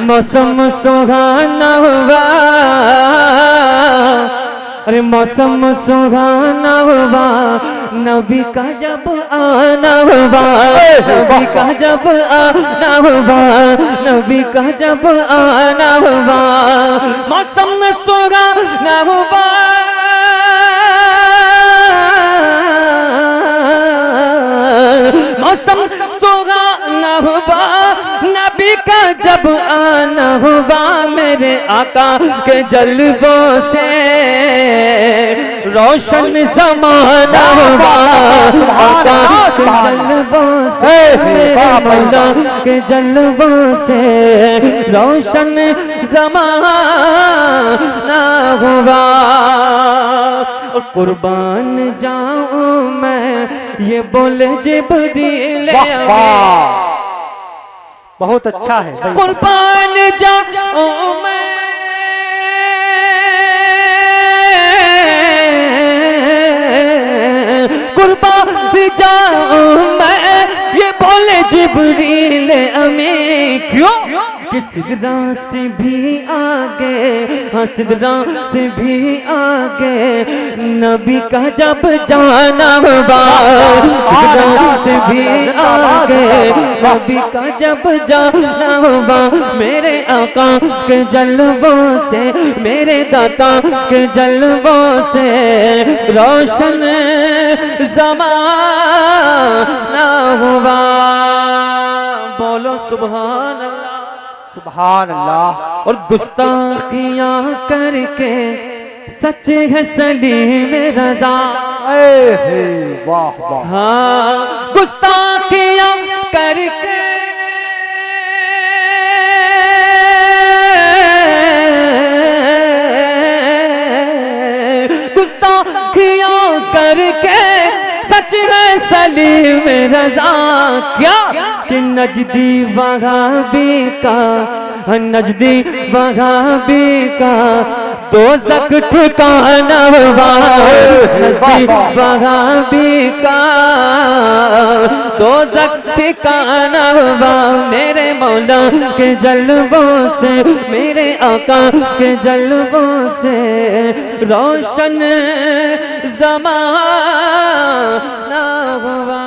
मौसम सुहाना हुआ, अरे मौसम सुहाना हुआ, नबी का जब आना हुआ, नबी का जब आना हुआ, नबी का जब आना हुआ, मौसम सुहाना हुआ, मौसम सुहाना हुआ, नबी का जब आना हुआ, मेरे आका के जलवों से रोशन ज़माना हुआ, आका के जलवों से, मेरे मौला के जलवों से रोशन ज़माना हुआ। और कुर्बान जाऊं मैं, ये बोले जिब्रील, बहुत अच्छा है। कुर्बान जाऊं मैं, कुर्बान जाऊं मैं, ये बोले जिब्रील अमीन। क्यों कि सिदरा से भी आगे, हाँ सिदरा से भी आगे, नबी का जब जाना हुआ, सिदरा से भी आगे, नबी का जब जाना हुआ, मेरे आका के जलवों से, मेरे दाता के जलवों से रोशन ज़माना हुआ। बोलो सुभान अल्लाह, सुभान अल्लाह। और गुस्ताखियां करके सच है सलीम रज़ा, वाह वाह। हाँ गुस्ताखियां करके गुस्ताखियां करके सच है सलीम रज़ा। क्या कि नजदी वहाबी का, नजदी वहाबी का दोज़ख ठिकाना हुआ, नजदी वहाबी का दोज़ख ठिकाना हुआ, मेरे मौला के जलवों से, मेरे आका के जलवों से रोशन ज़माना हुआ।